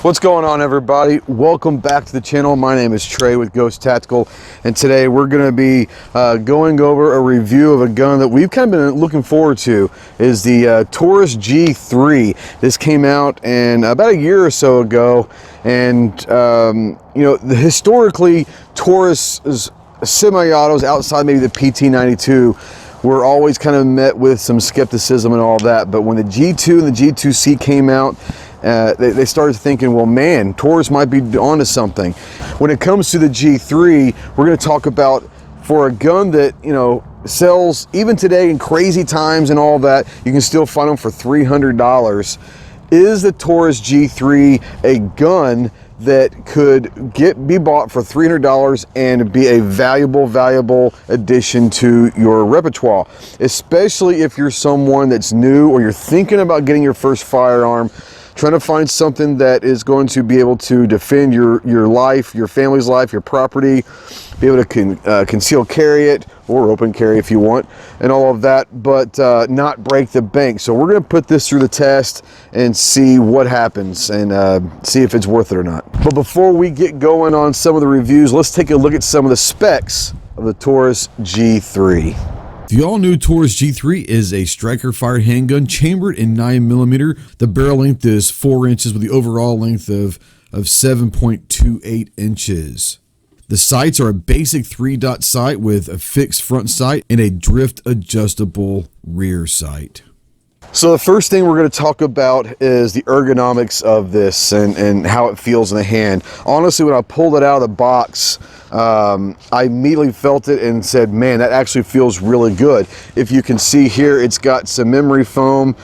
What's going on, everybody? Welcome back to the channel. My name is Trey with Ghost Tactical, and today we're going to be going over a review of a gun that we've kind of been looking forward to. Is the Taurus G3. This came out about a year or so ago, and you know, historically Taurus semi-autos outside maybe the PT92 were always kind of met with some skepticism and all that. But when the G2 and the G2C came out, they started thinking, well, man, Taurus might be onto something. When it comes to the G3, we're going to talk about, for a gun that, you know, sells even today in crazy times and all that, you can still find them for $300. Is the Taurus G3 a gun that could be bought for $300 and be a valuable addition to your repertoire, especially if you're someone that's new or you're thinking about getting your first firearm, trying to find something that is going to be able to defend your life, your family's life, your property, be able to conceal carry it or open carry if you want, and all of that, but not break the bank. So we're going to put this through the test and see what happens and see if it's worth it or not. But before we get going on some of the reviews, let's take a look at some of the specs of the Taurus G3. The all-new Taurus G3 is a striker-fired handgun chambered in 9mm. The barrel length is 4 inches with the overall length of 7.28 inches. The sights are a basic 3-dot sight with a fixed front sight and a drift-adjustable rear sight. So the first thing we're going to talk about is the ergonomics of this and how it feels in the hand. Honestly, when I pulled it out of the box, I immediately felt it and said, man, that actually feels really good. If you can see here, it's got some memory foam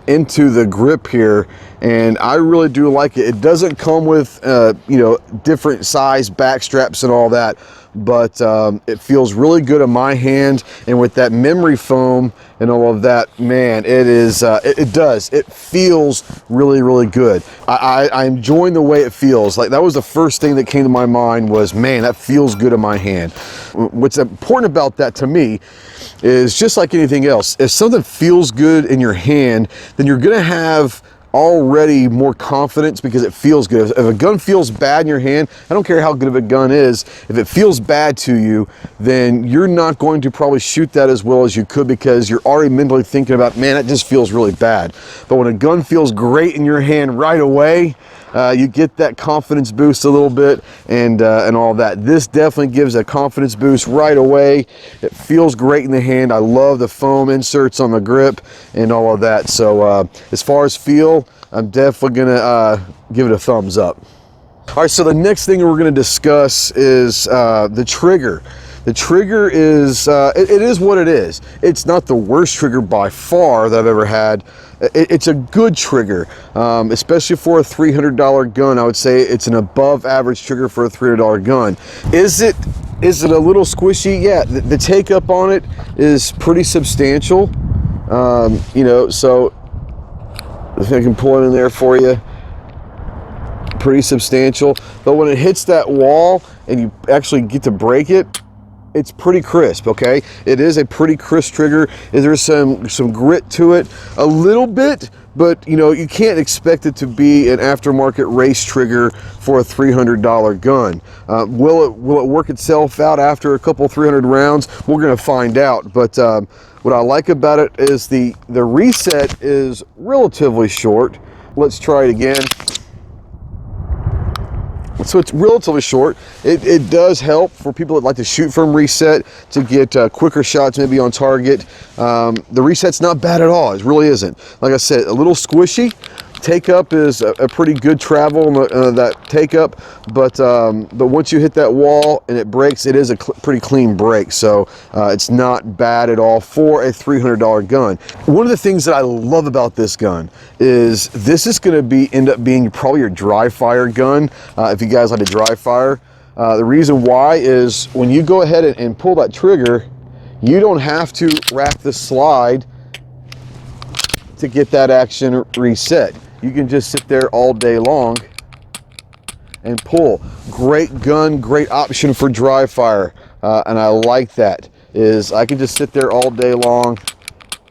into the grip here, and I really do like it. It doesn't come with you know, different size back straps and all that, but it feels really good in my hand, and with that memory foam and all of that, man, it feels really good. I'm enjoying the way it feels. Like, that was the first thing that came to my mind was, man, that feels good in my hand. What's important about that to me is, just like anything else, if something feels good in your hand, then you're gonna have already more confidence because it feels good. If a gun feels bad in your hand, I don't care how good of a gun is, if it feels bad to you, then you're not going to probably shoot that as well as you could, because you're already mentally thinking about, man, that just feels really bad. But when a gun feels great in your hand right away, you get that confidence boost a little bit and all that. This definitely gives a confidence boost right away. It feels great in the hand. I love the foam inserts on the grip and all of that. So as far as feel, I'm definitely gonna give it a thumbs up. All right, so the next thing we're gonna discuss is the trigger. The trigger is, it is what it is. It's not the worst trigger by far that I've ever had. It's a good trigger, especially for a $300 gun. I would say it's an above average trigger for a $300 gun. Is it a little squishy? Yeah, the take up on it is pretty substantial. You know, so if I can pull it in there for you, pretty substantial. But when it hits that wall and you actually get to break it, it's pretty crisp. Okay, it is a pretty crisp trigger. There's some grit to it a little bit, but you know, you can't expect it to be an aftermarket race trigger for a $300 gun. Will it work itself out after a couple 300 rounds? We're gonna find out. But what I like about it is the reset is relatively short. Let's try it again. So it's relatively short. It does help for people that like to shoot from reset to get quicker shots maybe on target. The reset's not bad at all. It really isn't. Like I said, a little squishy, take up is a pretty good travel on that take up, but once you hit that wall and it breaks, it is a pretty clean break, so it's not bad at all for a $300 gun. One of the things that I love about this gun is this is going to end up being probably your dry fire gun, if you guys like to dry fire. The reason why is when you go ahead and pull that trigger, you don't have to rack the slide to get that action reset. You can just sit there all day long and pull. Great gun, great option for dry fire, and I like that, is I can just sit there all day long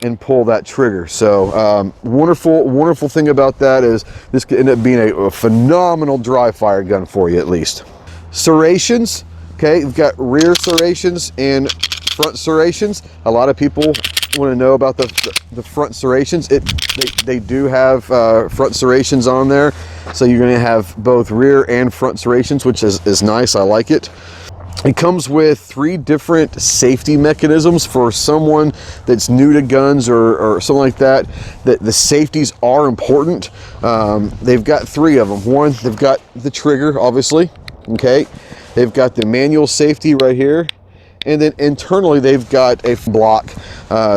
and pull that trigger. So wonderful thing about that is this could end up being a phenomenal dry fire gun for you at least. Serrations, okay, we've got rear serrations and front serrations. A lot of people want to know about the front serrations. They do have front serrations on there, so you're going to have both rear and front serrations, which is nice. I like it. It comes with 3 different safety mechanisms for someone that's new to guns or something like that. That the safeties are important. They've got 3 of them. One, they've got the trigger, obviously. Okay, they've got the manual safety right here, and then internally they've got a block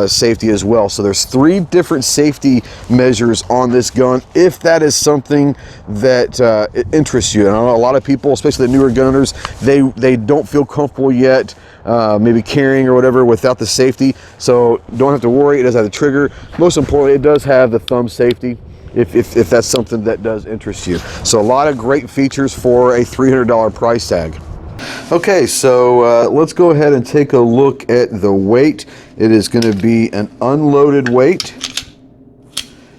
safety as well. So there's 3 different safety measures on this gun, if that is something that interests you. And I know a lot of people, especially the newer gunners, they don't feel comfortable yet maybe carrying or whatever without the safety, so don't have to worry. It does have the trigger. Most importantly, it does have the thumb safety, if that's something that does interest you. So a lot of great features for a $300 price tag. Okay, so let's go ahead and take a look at the weight. It is going to be an unloaded weight.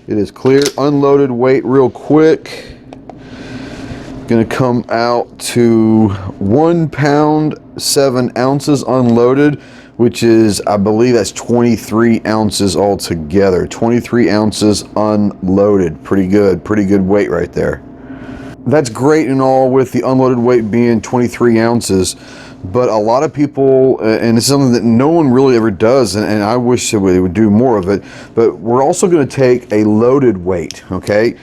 It is clear unloaded weight real quick. Going to come out to 1 pound 7 ounces unloaded, which is, I believe that's 23 ounces altogether. 23 ounces unloaded. Pretty good weight right there. That's great and all with the unloaded weight being 23 ounces, but a lot of people, and it's something that no one really ever does, and I wish they would do more of it, but we're also going to take a loaded weight, okay,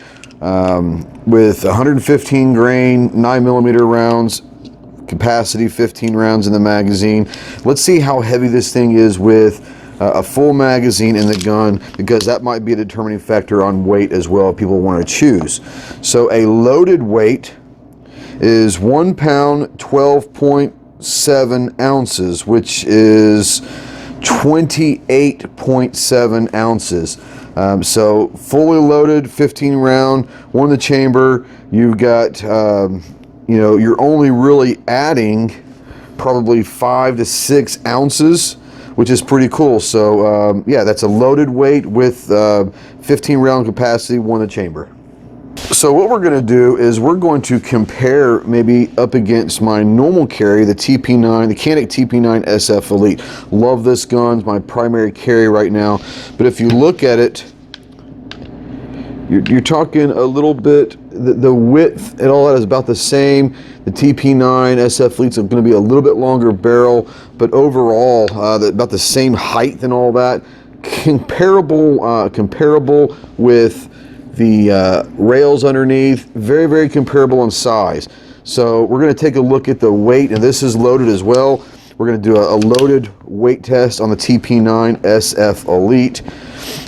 with 115 grain 9mm rounds, capacity 15 rounds in the magazine. Let's see how heavy this thing is with a full magazine in the gun, because that might be a determining factor on weight as well if people want to choose. So a loaded weight is 1 pound 12.7 ounces, which is 28.7 ounces. So fully loaded 15 round, one in the chamber. You've got you're only really adding probably 5 to 6 ounces, which is pretty cool. So yeah, that's a loaded weight with 15 round capacity, one in the chamber. So what we're going to do is we're going to compare maybe up against my normal carry, the TP9, the Canik TP9 SF Elite. Love this gun, it's my primary carry right now. But if you look at it, you're talking a little bit, the width and all that is about the same. The TP9 SF Elite's going to be a little bit longer barrel, but overall about the same height and all that. Comparable with the rails underneath. Very comparable in size. So we're going to take a look at the weight, and this is loaded as well. We're going to do a loaded weight test on the TP9 SF Elite,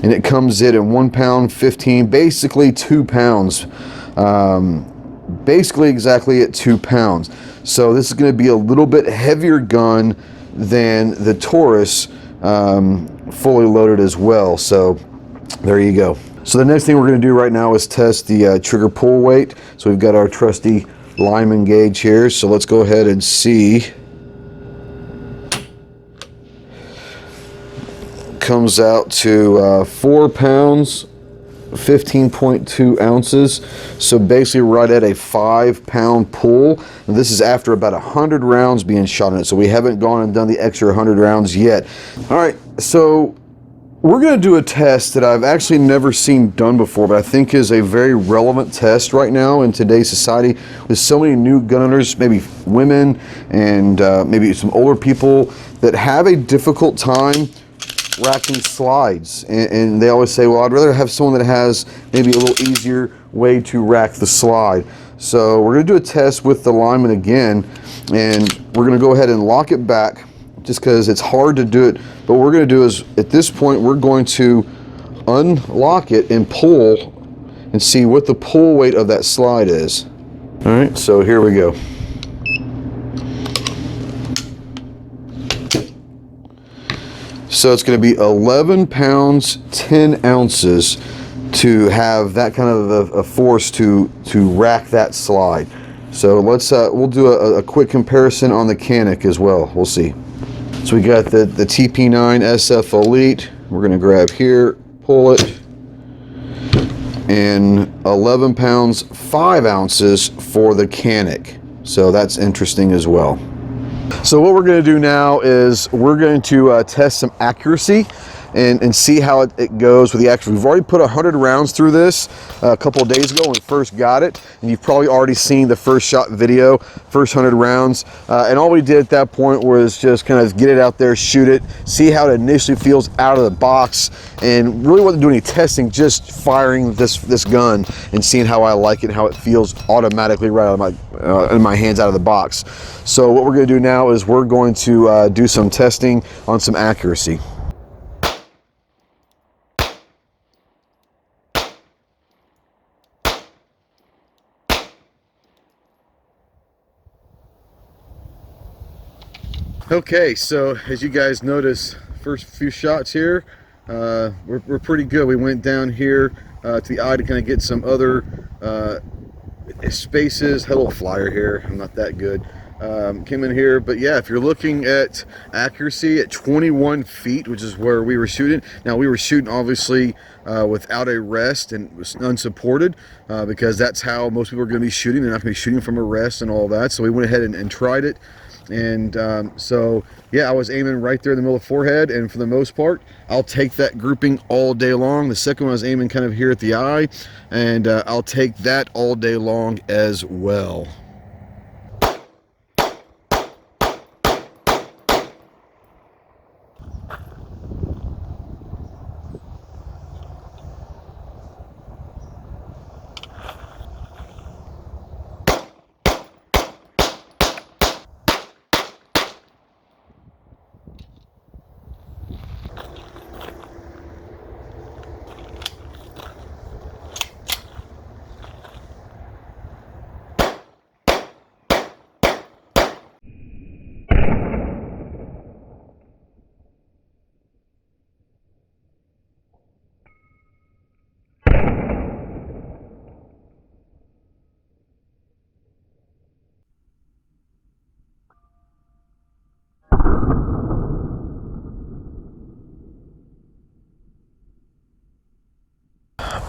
and it comes in at 1 pound 15, basically 2 pounds. Basically exactly at 2 pounds. So this is going to be a little bit heavier gun than the Taurus, fully loaded as well. So there you go. So the next thing we're going to do right now is test the trigger pull weight. So we've got our trusty Lyman gauge here. So let's go ahead and see. Comes out to 4 pounds 15.2 ounces, so basically right at a 5 pound pull. And this is after about 100 rounds being shot in it, so we haven't gone and done the extra 100 rounds yet. All right, so we're going to do a test that I've actually never seen done before, but I think is a very relevant test right now in today's society with so many new gun owners, maybe women and maybe some older people that have a difficult time racking slides, and they always say, well, I'd rather have someone that has maybe a little easier way to rack the slide. So we're going to do a test with the alignment again, and we're going to go ahead and lock it back just because it's hard to do it. But what we're going to do is, at this point, we're going to unlock it and pull and see what the pull weight of that slide is. All right, so here we go. So it's going to be 11 pounds, 10 ounces to have that kind of a force to rack that slide. So let's we'll do a quick comparison on the Canic as well. We'll see. So we got the TP9 SF Elite. We're going to grab here, pull it, and 11 pounds, 5 ounces for the Canic. So that's interesting as well. So what we're going to do now is we're going to test some accuracy and see how it goes with the accuracy. We've already put 100 rounds through this a couple of days ago when we first got it, and you've probably already seen the first shot video, first 100 rounds, and all we did at that point was just kind of get it out there, shoot it, see how it initially feels out of the box, and really wasn't doing any testing, just firing this gun and seeing how I like it, how it feels automatically right out of in my hands out of the box. So what we're going to do now is we're going to do some testing on some accuracy. Okay, so as you guys notice, first few shots here, we're pretty good. We went down here to the eye to kind of get some other spaces. Had a little flyer here. I'm not that good. Came in here, but yeah, if you're looking at accuracy at 21 feet, which is where we were shooting. Now we were shooting obviously without a rest and was unsupported because that's how most people are going to be shooting. They're not going to be shooting from a rest and all that. So we went ahead and tried it. And so yeah, I was aiming right there in the middle of the forehead, and for the most part I'll take that grouping all day long. The second one I was aiming kind of here at the eye, and I'll take that all day long as well.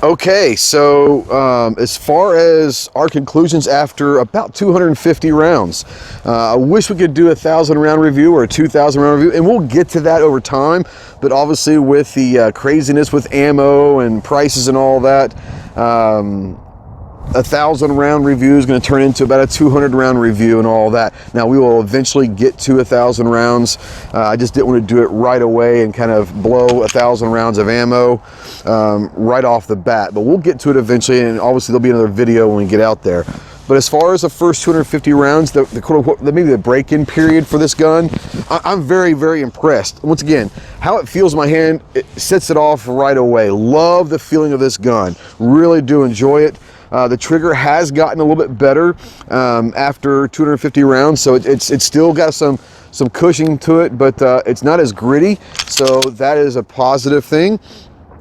Okay, so as far as our conclusions after about 250 rounds, I wish we could do a 1,000 round review or a 2,000 round review, and we'll get to that over time. But obviously with the craziness with ammo and prices and all that, 1,000 round review is going to turn into about a 200 round review and all that. Now we will eventually get to 1,000 rounds. I just didn't want to do it right away and kind of blow 1,000 rounds of ammo right off the bat. But we'll get to it eventually, and obviously there'll be another video when we get out there. But as far as the first 250 rounds, the quote-unquote, maybe the break-in period for this gun, I'm very, very impressed. Once again, how it feels in my hand, it sets it off right away. Love the feeling of this gun. Really do enjoy it. The trigger has gotten a little bit better after 250 rounds, so it's still got some cushioning to it, but it's not as gritty, so that is a positive thing.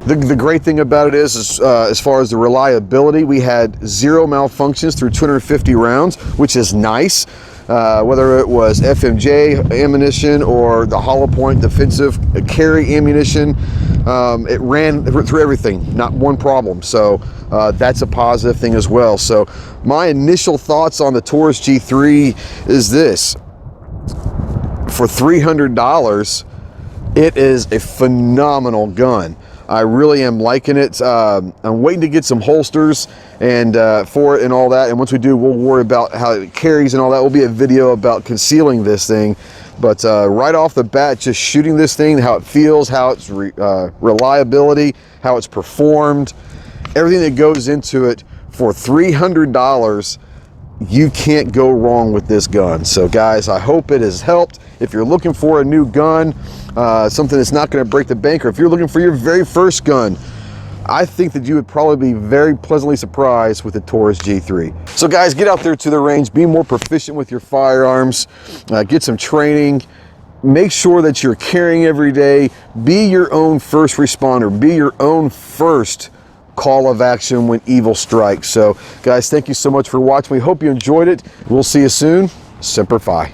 The great thing about it is as far as the reliability, we had 0 malfunctions through 250 rounds, which is nice. Whether it was FMJ ammunition or the hollow point defensive carry ammunition, it ran through everything, not one problem. So that's a positive thing as well. So my initial thoughts on the Taurus G3 is this: for $300, it is a phenomenal gun. I really am liking it. I'm waiting to get some holsters and for it and all that. And once we do, we'll worry about how it carries and all that. Will be a video about concealing this thing. But right off the bat, just shooting this thing, how it feels, how its reliability, how it's performed, everything that goes into it for $300. You can't go wrong with this gun. So guys, I hope it has helped. If you're looking for a new gun, something that's not going to break the bank, or if you're looking for your very first gun, I think that you would probably be very pleasantly surprised with the Taurus G3. So guys, get out there to the range, be more proficient with your firearms, get some training, make sure that you're carrying every day, be your own first responder, be your own first call of action when evil strikes. So guys, thank you so much for watching. We hope you enjoyed it. We'll see you soon. Semper Fi.